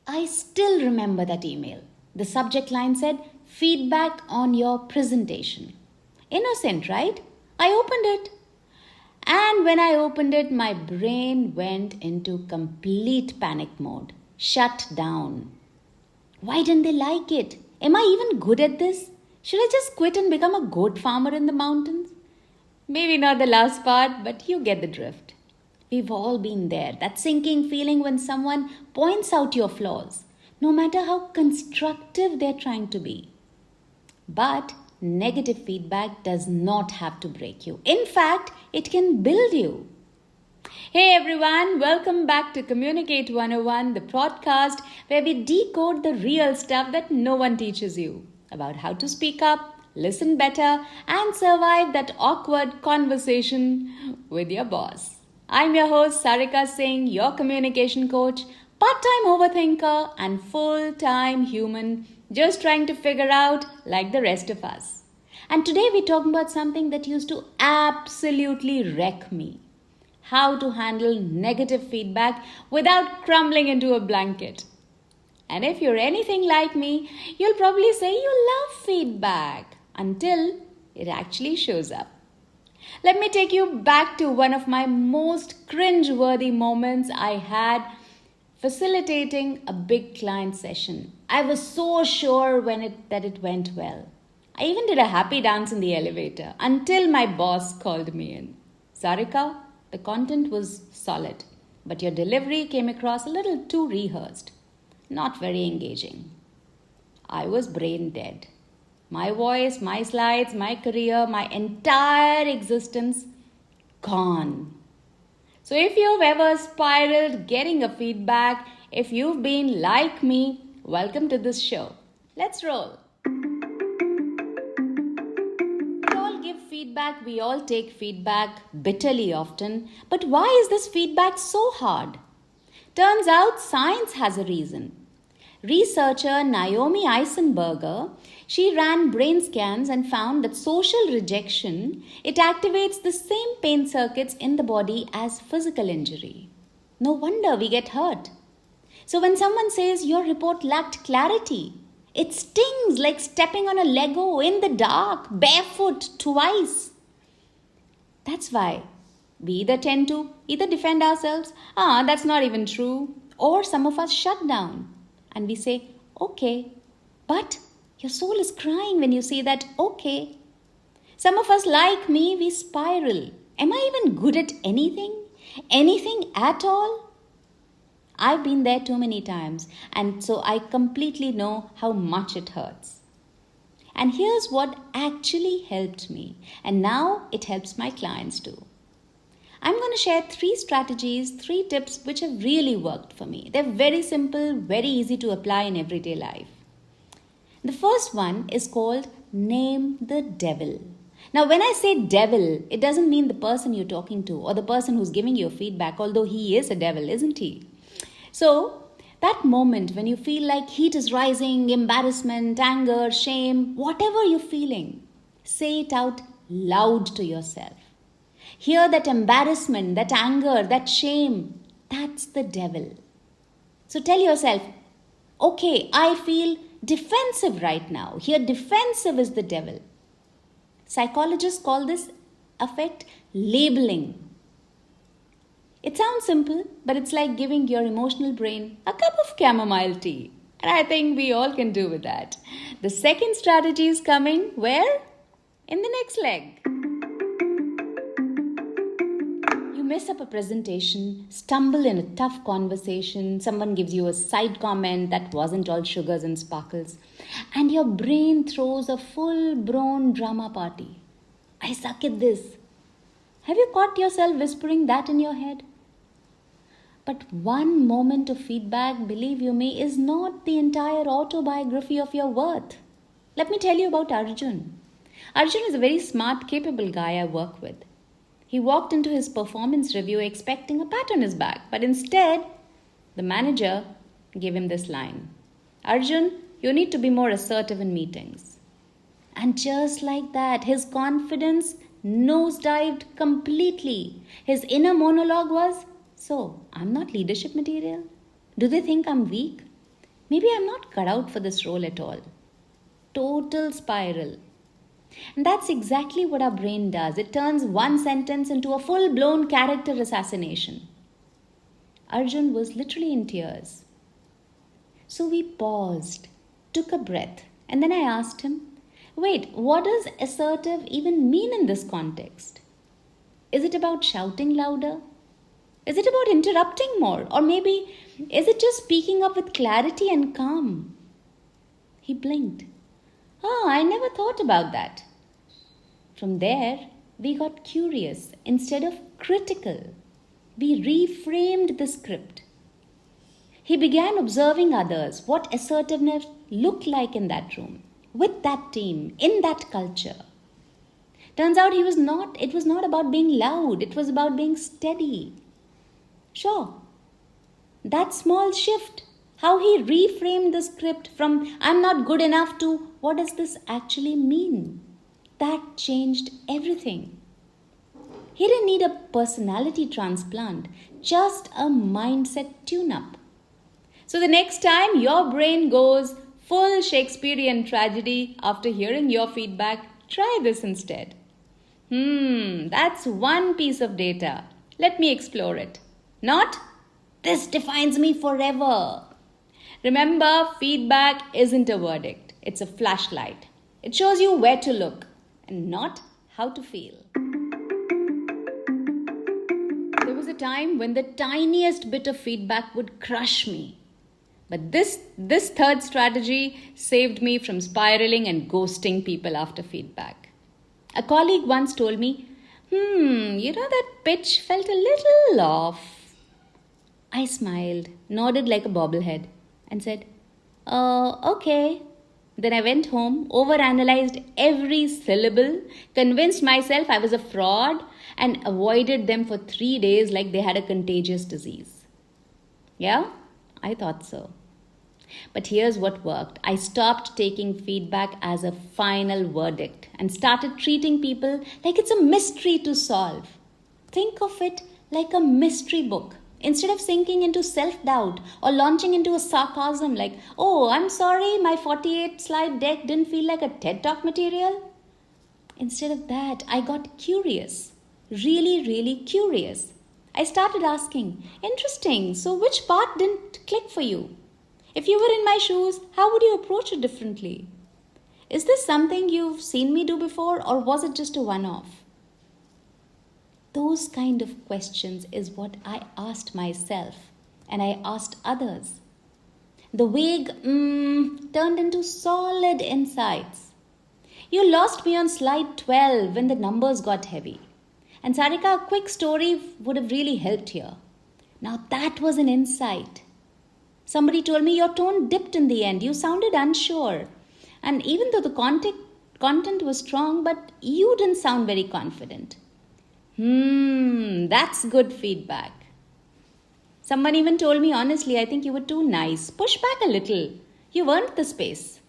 I still remember that email. The subject line said, "Feedback on your presentation." Innocent, right? I opened it. And when I opened it, my brain went into complete panic mode. Shut down. Why didn't they like it? Am I even good at this? Should I just quit and become a goat farmer in the mountains? Maybe not the last part, but you get the drift. We've all been there, that sinking feeling when someone points out your flaws, no matter how constructive they're trying to be. But negative feedback does not have to break you. In fact, it can build you. Hey everyone, welcome back to Communicate 101, the podcast where we decode the real stuff that no one teaches you about how to speak up, listen better, and survive that awkward conversation with your boss. I'm your host Sarika Singh, your communication coach, part-time overthinker, and full-time human just trying to figure out like the rest of us. And today we're talking about something that used to absolutely wreck me. How to handle negative feedback without crumbling into a blanket. And if you're anything like me, you'll probably say you love feedback until it actually shows up. Let me take you back to one of my most cringe-worthy moments I had facilitating a big client session. I was so sure that it went well. I even did a happy dance in the elevator until my boss called me in. "Sarika, the content was solid, but your delivery came across a little too rehearsed. Not very engaging." I was brain dead. My voice, my slides, my career, my entire existence gone. So if you've ever spiraled getting a feedback, if you've been like me, welcome to this show. Let's roll. We all give feedback, we all take feedback bitterly often. But why is this feedback so hard? Turns out science has a reason. Researcher Naomi Eisenberger, she ran brain scans and found that social rejection, it activates the same pain circuits in the body as physical injury. No wonder we get hurt. So when someone says your report lacked clarity, it stings like stepping on a Lego in the dark, barefoot, twice. That's why we either tend to defend ourselves, that's not even true, or some of us shut down. And we say, okay, but your soul is crying when you say that, okay. Some of us, like me, we spiral. Am I even good at anything? Anything at all? I've been there too many times, and so I completely know how much it hurts. And here's what actually helped me, and now it helps my clients too. I'm going to share 3 strategies, 3 tips which have really worked for me. They're very simple, very easy to apply in everyday life. The first one is called name the devil. Now, when I say devil, it doesn't mean the person you're talking to or the person who's giving you feedback, although he is a devil, isn't he? So, that moment when you feel like heat is rising, embarrassment, anger, shame, whatever you're feeling, say it out loud to yourself. Hear that embarrassment, that anger, that shame. That's the devil. So tell yourself, okay, I feel defensive right now. Here, defensive is the devil. Psychologists call this affect labeling. It sounds simple, but it's like giving your emotional brain a cup of chamomile tea. And I think we all can do with that. The second strategy is coming where? In the next leg. Mess up a presentation, stumble in a tough conversation, someone gives you a side comment that wasn't all sugars and sparkles, and your brain throws a full-blown drama party. I suck at this. Have you caught yourself whispering that in your head? But one moment of feedback, believe you me, is not the entire autobiography of your worth. Let me tell you about Arjun. Arjun is a very smart, capable guy I work with. He walked into his performance review expecting a pat on his back, but instead, the manager gave him this line. "Arjun, you need to be more assertive in meetings." And just like that, his confidence nosedived completely. His inner monologue was, "So, I'm not leadership material? Do they think I'm weak? Maybe I'm not cut out for this role at all. Total spiral. And that's exactly what our brain does. It turns one sentence into a full-blown character assassination. Arjun was literally in tears. So we paused, took a breath, and then I asked him, wait, what does assertive even mean in this context? Is it about shouting louder? Is it about interrupting more? Or maybe, is it just speaking up with clarity and calm? He blinked. Oh, I never thought about that. From there, we got curious instead of critical. We reframed the script. He began observing others, what assertiveness looked like in that room, with that team, in that culture. Turns out it was not about being loud, it was about being steady. Sure, that small shift, how he reframed the script from I'm not good enough to what does this actually mean? That changed everything. He didn't need a personality transplant, just a mindset tune-up. So the next time your brain goes full Shakespearean tragedy after hearing your feedback, try this instead. That's one piece of data. Let me explore it. Not, this defines me forever. Remember, feedback isn't a verdict. It's a flashlight. It shows you where to look and not how to feel. There was a time when the tiniest bit of feedback would crush me. But this third strategy saved me from spiraling and ghosting people after feedback. A colleague once told me, that pitch felt a little off. I smiled, nodded like a bobblehead, and said, okay. Then I went home, overanalyzed every syllable, convinced myself I was a fraud, and avoided them for 3 days like they had a contagious disease. Yeah, I thought so. But here's what worked. I stopped taking feedback as a final verdict and started treating people like it's a mystery to solve. Think of it like a mystery book. Instead of sinking into self-doubt or launching into a sarcasm like, oh, I'm sorry, my 48-slide deck didn't feel like a TED Talk material. Instead of that, I got curious. Really, really curious. I started asking, interesting, so which part didn't click for you? If you were in my shoes, how would you approach it differently? Is this something you've seen me do before, or was it just a one-off? Those kind of questions is what I asked myself, and I asked others. The vague turned into solid insights. You lost me on slide 12 when the numbers got heavy. And Sarika, a quick story would have really helped here. Now that was an insight. Somebody told me your tone dipped in the end. You sounded unsure. And even though the content was strong, but you didn't sound very confident. That's good feedback. Someone even told me honestly, I think you were too nice. Push back a little. You earned the space.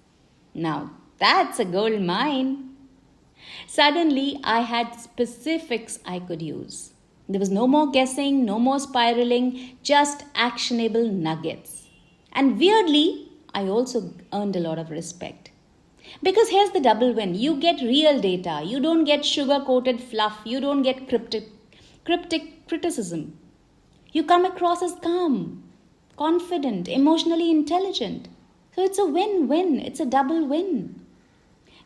Now, that's a gold mine. Suddenly, I had specifics I could use. There was no more guessing, no more spiraling, just actionable nuggets. And weirdly, I also earned a lot of respect. Because here's the double win. You get real data. You don't get sugar-coated fluff. You don't get cryptic criticism. You come across as calm, confident, emotionally intelligent. So it's a win-win. It's a double win.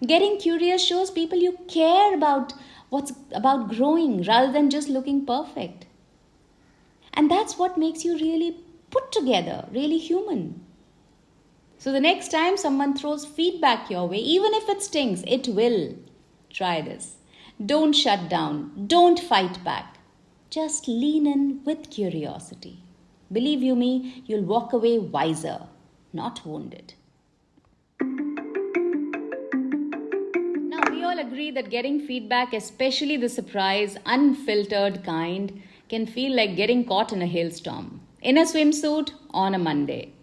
Getting curious shows people you care about what's about growing rather than just looking perfect. And that's what makes you really put together, really human. So the next time someone throws feedback your way, even if it stings, it will. Try this. Don't shut down. Don't fight back. Just lean in with curiosity. Believe you me, you'll walk away wiser, not wounded. Now, we all agree that getting feedback, especially the surprise, unfiltered kind, can feel like getting caught in a hailstorm. In a swimsuit on a Monday.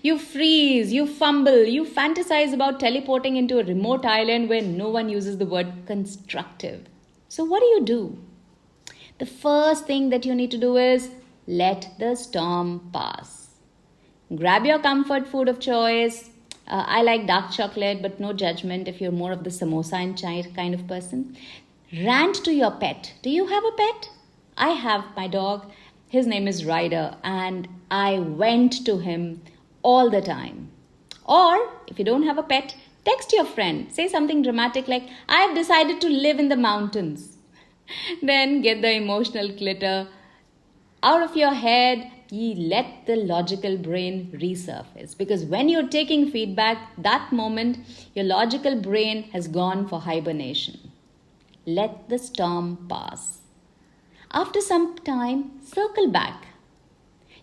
You freeze, you fumble, you fantasize about teleporting into a remote island where no one uses the word constructive. So what do? The first thing that you need to do is let the storm pass. Grab your comfort food of choice. I like dark chocolate, but no judgment if you're more of the samosa and chai kind of person. Rant to your pet. Do you have a pet? I have my dog. His name is Ryder, and I went to him all the time. Or, if you don't have a pet, text your friend. Say something dramatic like, I have decided to live in the mountains. Then get the emotional glitter out of your head. Let the logical brain resurface. Because when you're taking feedback, that moment, your logical brain has gone for hibernation. Let the storm pass. After some time, circle back.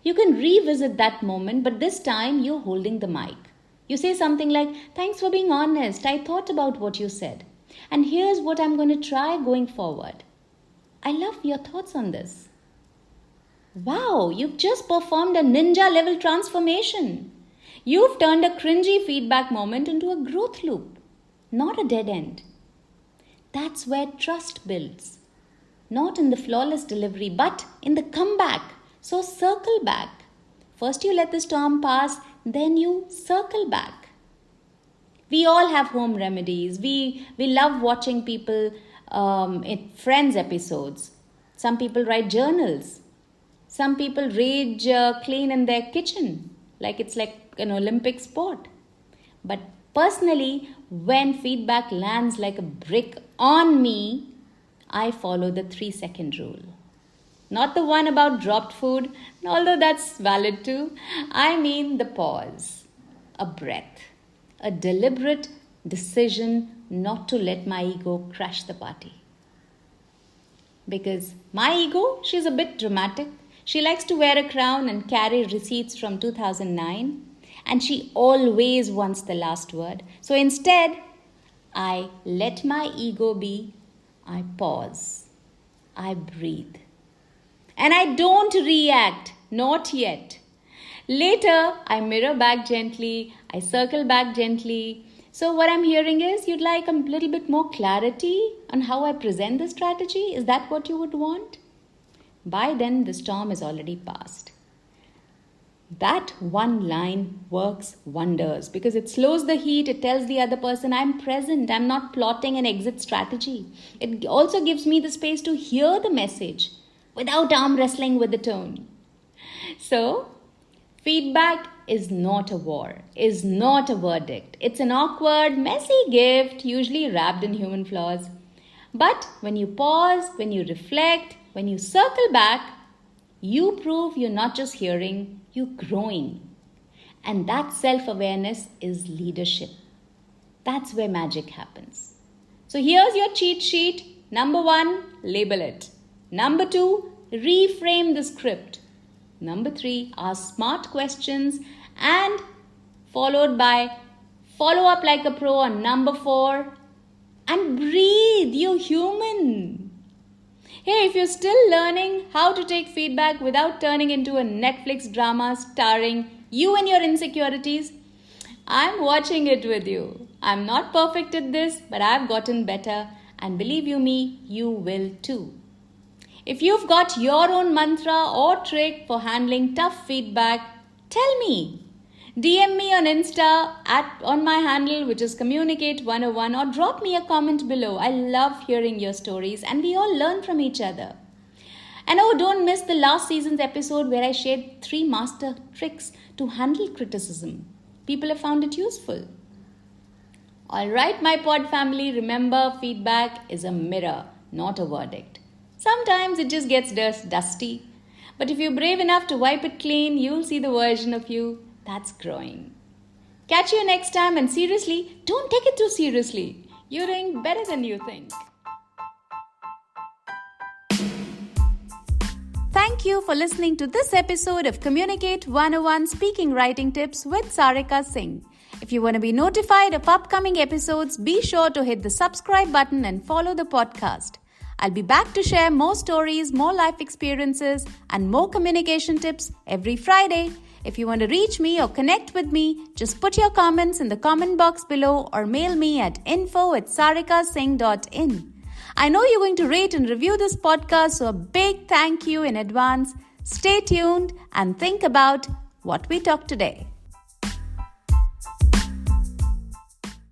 You can revisit that moment, but this time you're holding the mic. You say something like, thanks for being honest. I thought about what you said. And here's what I'm going to try going forward. I love your thoughts on this. Wow, you've just performed a ninja level transformation. You've turned a cringy feedback moment into a growth loop, not a dead end. That's where trust builds. Not in the flawless delivery, but in the comeback. So circle back. First you let the storm pass, then you circle back. We all have home remedies. We love watching people in Friends episodes. Some people write journals. Some people rage clean in their kitchen, like it's like an Olympic sport. But personally, when feedback lands like a brick on me, I follow the 3-second rule. Not the one about dropped food, although that's valid too. I mean the pause, a breath, a deliberate decision not to let my ego crash the party. Because my ego, she's a bit dramatic. She likes to wear a crown and carry receipts from 2009. And she always wants the last word. So instead, I let my ego be. I pause. I breathe. And I don't react. Not yet. Later, I mirror back gently. I circle back gently. So what I'm hearing is you'd like a little bit more clarity on how I present the strategy. Is that what you would want? By then, the storm is already past. That one line works wonders because it slows the heat. It tells the other person, I'm present. I'm not plotting an exit strategy. It also gives me the space to hear the message without arm wrestling with the tone. So, feedback is not a war, is not a verdict. It's an awkward, messy gift, usually wrapped in human flaws. But when you pause, when you reflect, when you circle back, you prove you're not just hearing, you're growing. And that self-awareness is leadership. That's where magic happens. So here's your cheat sheet. Number 1, label it. Number 2, reframe the script. Number 3, ask smart questions. And followed by follow up like a pro on number 4. And breathe, you're human. Hey, if you're still learning how to take feedback without turning into a Netflix drama starring you and your insecurities, I'm watching it with you. I'm not perfect at this, but I've gotten better. And believe you me, you will too. If you've got your own mantra or trick for handling tough feedback, tell me. DM me on Insta on my handle, which is Communicate101, or drop me a comment below. I love hearing your stories and we all learn from each other. And oh, don't miss the last season's episode where I shared 3 master tricks to handle criticism. People have found it useful. Alright, my pod family, remember feedback is a mirror, not a verdict. Sometimes it just gets dusty. But if you're brave enough to wipe it clean, you'll see the version of you that's growing. Catch you next time, and seriously, don't take it too seriously. You're doing better than you think. Thank you for listening to this episode of Communicate 101 Speaking Writing Tips with Sarika Singh. If you want to be notified of upcoming episodes, be sure to hit the subscribe button and follow the podcast. I'll be back to share more stories, more life experiences, and more communication tips every Friday. If you want to reach me or connect with me, just put your comments in the comment box below or mail me at info@sarikasingh.in. I know you're going to rate and review this podcast, so a big thank you in advance. Stay tuned and think about what we talked today.